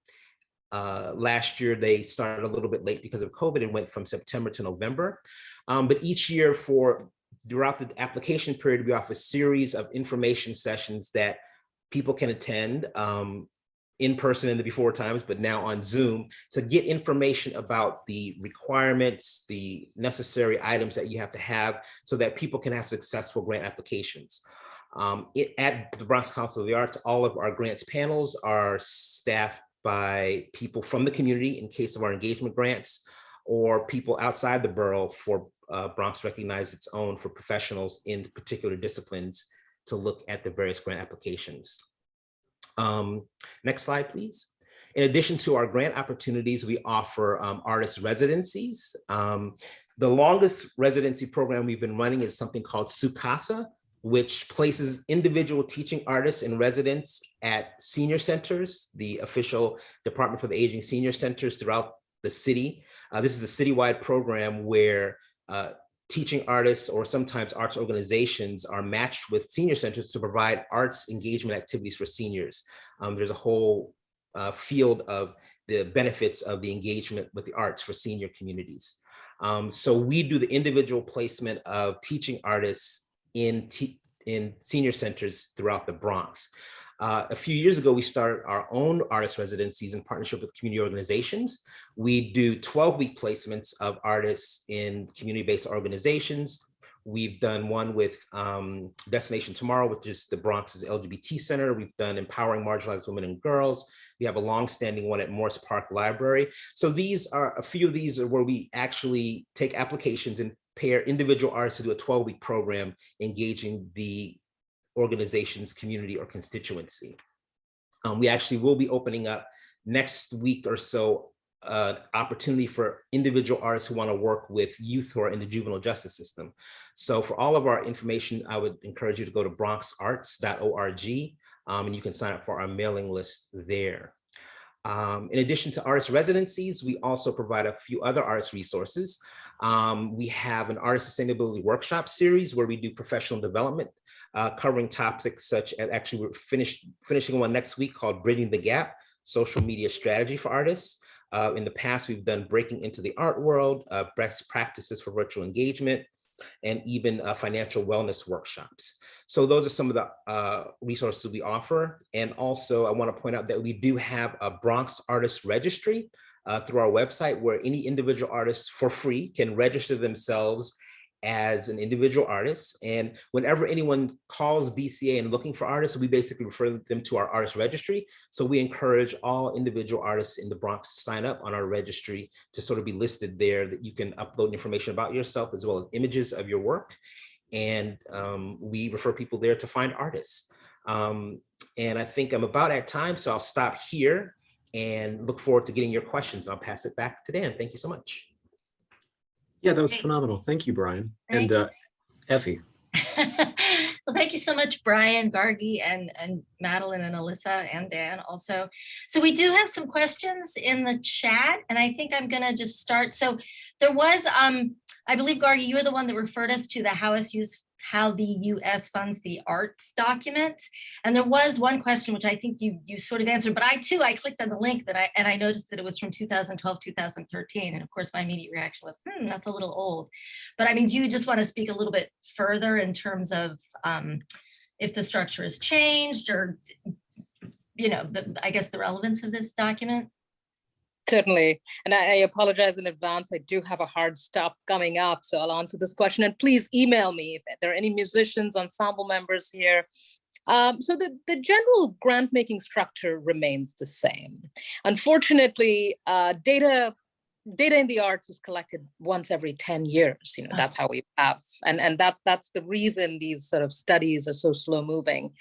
Last year, they started a little bit late because of COVID and went from September to November. But each year throughout the application period, we offer a series of information sessions that people can attend in person in the before times, but now on Zoom, to get information about the requirements, the necessary items that you have to have so that people can have successful grant applications. At the Bronx Council of the Arts, all of our grants panels are staffed by people from the community in case of our engagement grants, or people outside the borough for Bronx Recognizes Its Own for professionals in particular disciplines to look at the various grant applications. Next slide, please. In addition to our grant opportunities, we offer artist residencies. The longest residency program we've been running is something called Su Casa, which places individual teaching artists and residents at senior centers, the official Department for the Aging senior centers throughout the city. This is a citywide program where teaching artists or sometimes arts organizations are matched with senior centers to provide arts engagement activities for seniors. There's a whole field of the benefits of the engagement with the arts for senior communities. So we do the individual placement of teaching artists in senior centers throughout the Bronx. A few years ago, we started our own artist residencies in partnership with community organizations. We do 12-week placements of artists in community-based organizations. We've done one with Destination Tomorrow, which is the Bronx's LGBT Center. We've done Empowering Marginalized Women and Girls. We have a long-standing one at Morris Park Library. So these are a few of these are where we actually take applications and pair individual artists to do a 12-week program engaging the organization's community or constituency. We actually will be opening up next week or so opportunity for individual artists who want to work with youth who are in the juvenile justice system. So for all of our information, I would encourage you to go to bronxarts.org and you can sign up for our mailing list there. In addition to artist residencies, we also provide a few other artist resources. We have an artist sustainability workshop series where we do professional development covering topics such as, actually we're finishing one next week called Bridging the Gap, Social Media Strategy for Artists. In the past, we've done Breaking into the Art World, Best Practices for Virtual Engagement, and even financial wellness workshops. So those are some of the resources we offer. And also I want to point out that we do have a Bronx Artist Registry through our website where any individual artists for free can register themselves as an individual artist. And whenever anyone calls BCA and looking for artists, we basically refer them to our artist registry. So we encourage all individual artists in the Bronx to sign up on our registry to sort of be listed there, that you can upload information about yourself as well as images of your work. And we refer people there to find artists. And I think I'm about at time, so I'll stop here and look forward to getting your questions. I'll pass it back to Dan. Thank you so much. Yeah, that was phenomenal. Thank you, Brian. And Effie. Well, thank you so much, Brian, Gargi, and Madeline, and Alyssa, and Dan also. So we do have some questions in the chat, and I think I'm going to just start. So there was, I believe, Gargi, you were the one that referred us to the how the US funds the arts document. And there was one question, which I think you sort of answered, but I clicked on the link and I noticed that it was from 2012, 2013. And of course, my immediate reaction was, that's a little old. But I mean, do you just want to speak a little bit further in terms of if the structure has changed or, I guess the relevance of this document? Certainly. And I apologize in advance. I do have a hard stop coming up, so I'll answer this question. And please email me if there are any musicians, ensemble members here. So the general grant-making structure remains the same. Unfortunately, data in the arts is collected once every 10 years. That's how we have. And that's the reason these sort of studies are so slow moving.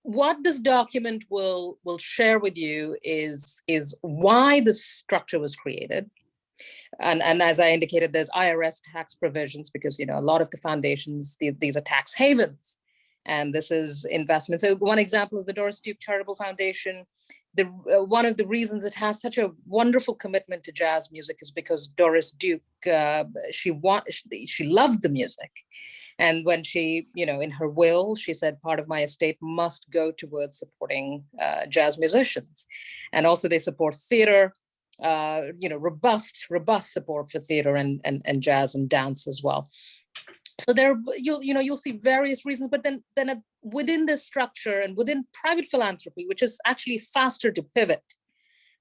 What this document will share with you is why the structure was created. And as I indicated, there's IRS tax provisions because, a lot of the foundations, these are tax havens. And this is investment. So one example is the Doris Duke Charitable Foundation. One of the reasons it has such a wonderful commitment to jazz music is because Doris Duke, she loved the music. And when she, in her will, she said, part of my estate must go towards supporting jazz musicians. And also they support theater, robust support for theater and jazz and dance as well. So you'll see various reasons, but then within this structure and within private philanthropy, which is actually faster to pivot,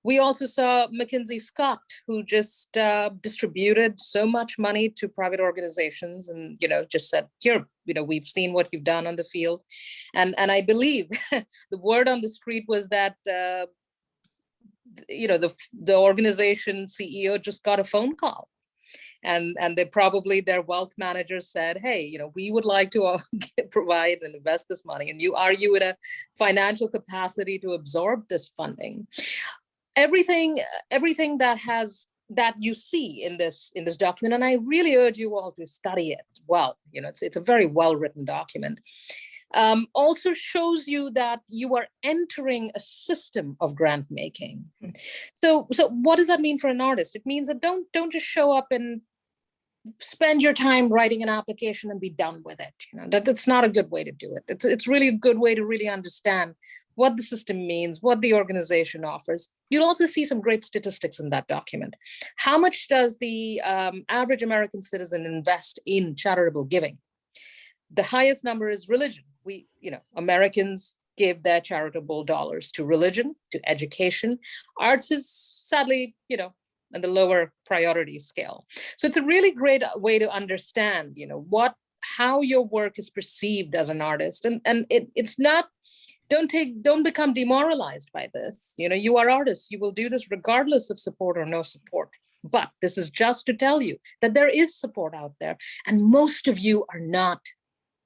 we also saw McKinsey Scott, who just distributed so much money to private organizations and just said, here, we've seen what you've done on the field, and I believe the word on the street was that the organization CEO just got a phone call. And their wealth managers said, hey, we would like to provide and invest this money. And are you in a financial capacity to absorb this funding? Everything that has that you see in this document, and I really urge you all to study it well. You know, it's a very well-written document. Also shows you that you are entering a system of grant making. So what does that mean for an artist? It means that don't just show up and spend your time writing an application and be done with it. You know, that's not a good way to do it. It's really a good way to really understand what the system means, what the organization offers. You'll also see some great statistics in that document. How much does the average American citizen invest in charitable giving? The highest number is religion. Americans give their charitable dollars to religion, to education. Arts is sadly, at the lower priority scale. So it's a really great way to understand, how your work is perceived as an artist. And it's not, don't become demoralized by this. You are artists. You will do this regardless of support or no support. But this is just to tell you that there is support out there. And most of you are not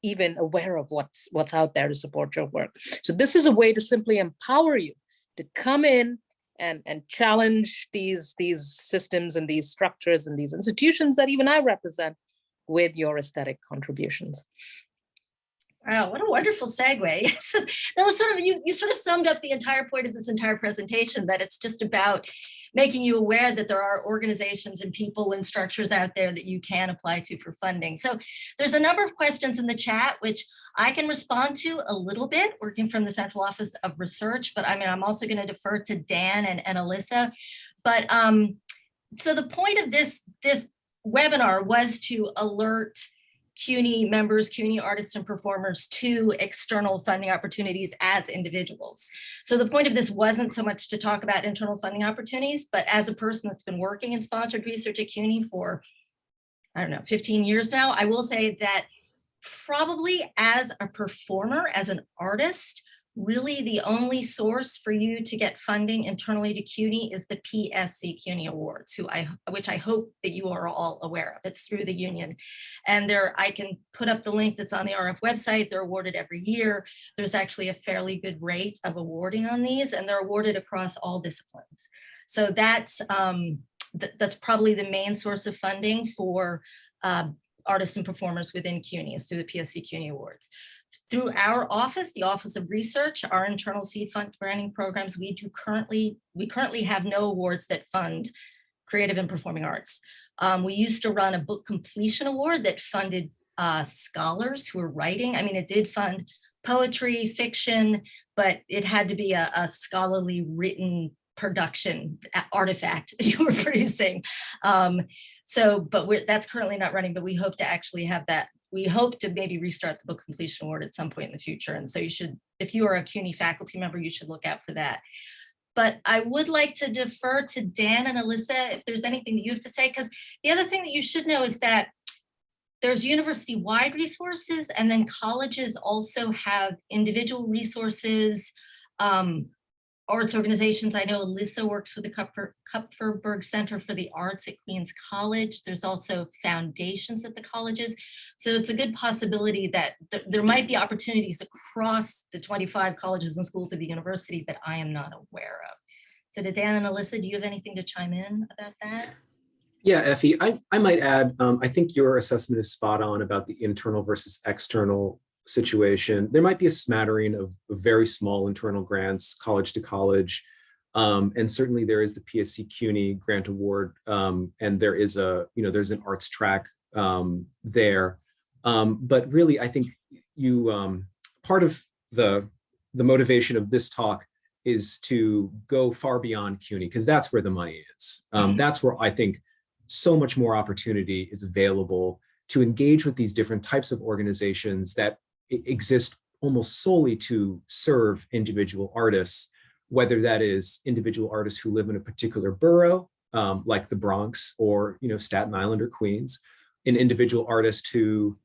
even aware of what's out there to support your work. So this is a way to simply empower you to come in and challenge these systems and these structures and these institutions that even I represent with your aesthetic contributions. Wow, what a wonderful segue. So that was you sort of summed up the entire point of this entire presentation, that it's just about making you aware that there are organizations and people and structures out there that you can apply to for funding. So there's a number of questions in the chat, which I can respond to a little bit, working from the Central Office of Research, but I'm also going to defer to Dan and Alyssa. But so the point of this webinar was to alert CUNY members, CUNY artists and performers to external funding opportunities as individuals. So the point of this wasn't so much to talk about internal funding opportunities, but as a person that's been working in sponsored research at CUNY for, 15 years now, I will say that probably as a performer, as an artist, really the only source for you to get funding internally to CUNY is the Psc Cuny Awards, which I hope that you are all aware of. It's through the union. And I can put up the link that's on the RF website. They're awarded every year. There's actually a fairly good rate of awarding on these, and they're awarded across all disciplines. So that's probably the main source of funding for artists and performers within CUNY, is through the Psc Cuny Awards. Through our office, the Office of Research, our internal seed fund granting programs, we currently have no awards that fund creative and performing arts. We used to run a book completion award that funded scholars who are writing. It did fund poetry, fiction, but it had to be a scholarly written production artifact you were producing. But that's currently not running, but we hope to actually have that. We hope to maybe restart the book completion award at some point in the future. And so you should, if you are a CUNY faculty member, you should look out for that. But I would like to defer to Dan and Alyssa if there's anything that you have to say, because the other thing that you should know is that there's university-wide resources, and then colleges also have individual resources, arts organizations. I know Alyssa works with the Kupferberg Center for the Arts at Queens College. There's also foundations at the colleges. So it's a good possibility that there might be opportunities across the 25 colleges and schools of the university that I am not aware of. So to Dan and Alyssa, do you have anything to chime in about that? Yeah, Effie, I might add, I think your assessment is spot on about the internal versus external situation. There might be a smattering of very small internal grants, college to college, and certainly there is the Psc Cuny Grant Award, and there is there's an arts track there. But really, I think part of the motivation of this talk is to go far beyond CUNY, because that's where the money is. That's where I think so much more opportunity is available to engage with these different types of organizations that exist almost solely to serve individual artists, whether that is individual artists who live in a particular borough, like the Bronx or Staten Island or Queens, an individual artist who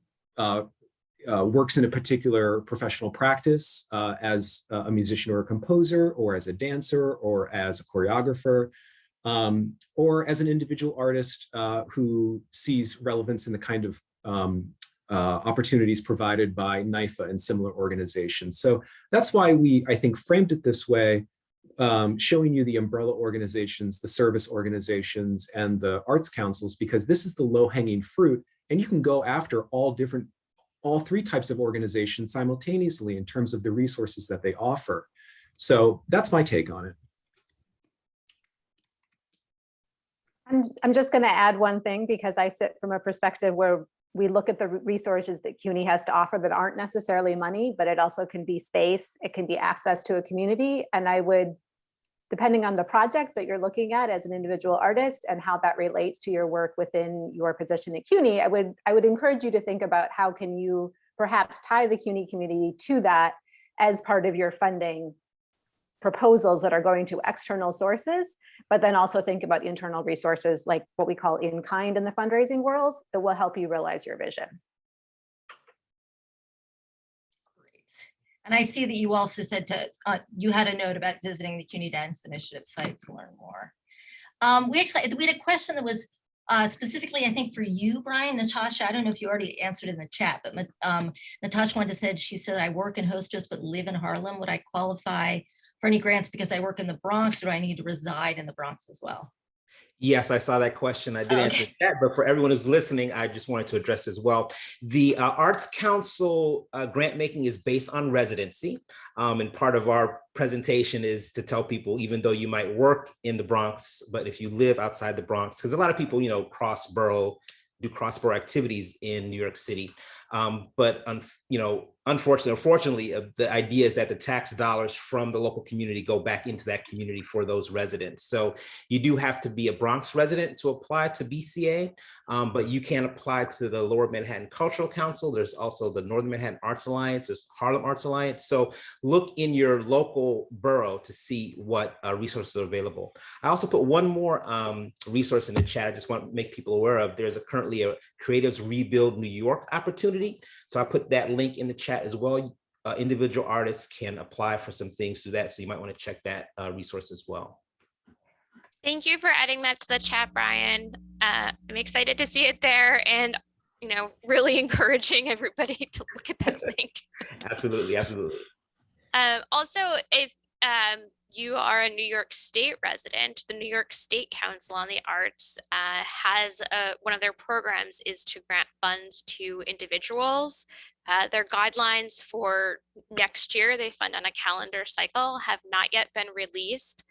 works in a particular professional practice as a musician or a composer, or as a dancer, or as a choreographer, or as an individual artist who sees relevance in the kind of opportunities provided by NYFA and similar organizations. So that's why I think, framed it this way. showing you the umbrella organizations, the service organizations, and the arts councils, because this is the low-hanging fruit, and you can go after all three types of organizations simultaneously in terms of the resources that they offer. So that's my take on it. I'm just going to add one thing, because I sit from a perspective where we look at the resources that CUNY has to offer that aren't necessarily money, but it also can be space, it can be access to a community. And I would, depending on the project that you're looking at as an individual artist and how that relates to your work within your position at CUNY, I would encourage you to think about how can you perhaps tie the CUNY community to that as part of your funding proposals that are going to external sources, but then also think about internal resources like what we call in kind in the fundraising world that will help you realize your vision. Great. And I see that you also said you had a note about visiting the CUNY Dance Initiative site to learn more. We had a question that was specifically, I think, for you, Brian. Natasha, I don't know if you already answered in the chat, but Natasha she said, I work in Hostos but live in Harlem. Would I qualify for any grants because I work in the Bronx, or do I need to reside in the Bronx as well? Yes, I saw that question. I did answer that, but for everyone who's listening, I just wanted to address as well. The Arts Council grant making is based on residency. And part of our presentation is to tell people, even though you might work in the Bronx, but if you live outside the Bronx, because a lot of people, do cross-borough activities in New York City. But unfortunately or fortunately, the idea is that the tax dollars from the local community go back into that community for those residents. So you do have to be a Bronx resident to apply to BCA, but you can apply to the Lower Manhattan Cultural Council. There's also the Northern Manhattan Arts Alliance, there's Harlem Arts Alliance. So look in your local borough to see what resources are available. I also put one more resource in the chat I just want to make people aware of. There's currently a Creatives Rebuild New York opportunity. So I put that link in the chat as well. Individual artists can apply for some things through that. So you might want to check that resource as well. Thank you for adding that to the chat, Brian. I'm excited to see it there, and really encouraging everybody to look at that link. Absolutely, absolutely. Also, if you are a New York State resident, the New York State Council on the Arts has one of their programs is to grant funds to individuals. Their guidelines for next year, they fund on a calendar cycle, have not yet been released.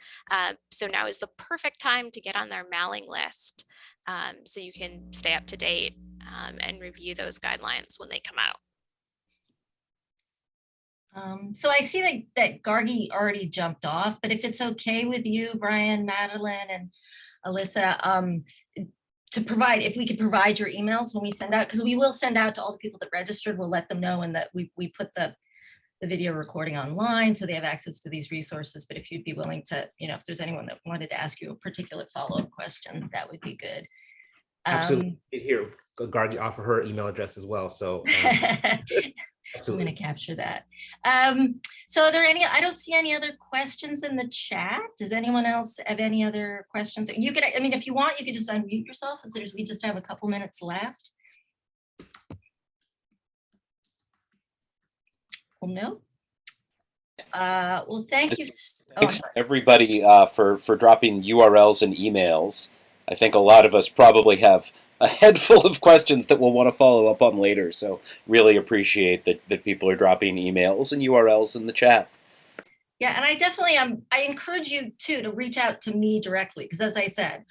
So now is the perfect time to get on their mailing list so you can stay up to date and review those guidelines when they come out. So I see that Gargi already jumped off, but if it's okay with you, Brian, Madeline, and Alyssa, if we could provide your emails when we send out, because we will send out to all the people that registered, we'll let them know, and that we put the video recording online so they have access to these resources. But if you'd be willing to, if there's anyone that wanted to ask you a particular follow-up question, that would be good. Absolutely. Here, Gargi offer her email address as well. So I'm going to capture that. So are there I don't see any other questions in the chat. Does anyone else have any other questions? You could, if you want, you could just unmute yourself. We just have a couple minutes left. Well, no. Well, thank you. Thanks everybody for dropping URLs and emails. I think a lot of us probably have a head full of questions that we'll want to follow up on later. So really appreciate that people are dropping emails and URLs in the chat. Yeah, and I definitely I encourage you too to reach out to me directly, because as I said,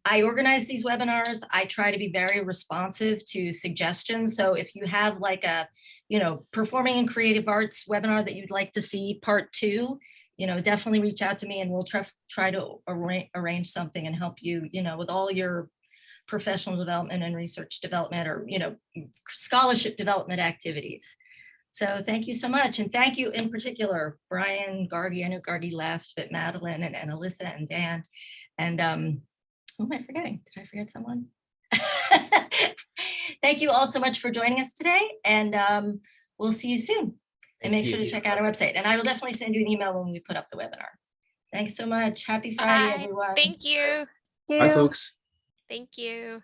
I organize these webinars. I try to be very responsive to suggestions. So if you have like a, performing and creative arts webinar that you'd like to see part 2, definitely reach out to me, and we'll try to arrange something and help you, with all your professional development and research development, or scholarship development activities. So thank you so much, and thank you in particular, Brian, Gargi. I know Gargi left, but Madeline and Alyssa and Dan, and who am I forgetting? Did I forget someone? Thank you all so much for joining us today, and we'll see you soon. And make sure to check out our website, and I will definitely send you an email when we put up the webinar. Thanks so much. Happy Friday, everyone. Thank you. Bye, folks. Thank you.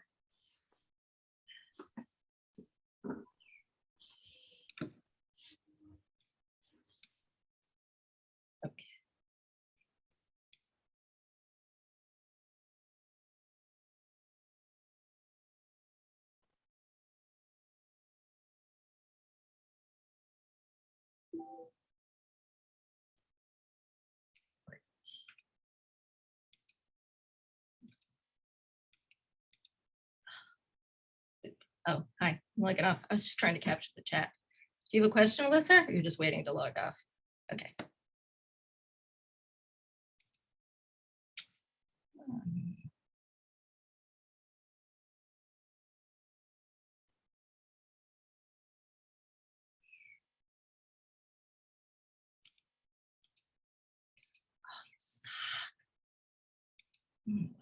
Oh, hi, I'm logging off. I was just trying to capture the chat. Do you have a question, Alyssa, or you're just waiting to log off? Okay. Oh, you suck.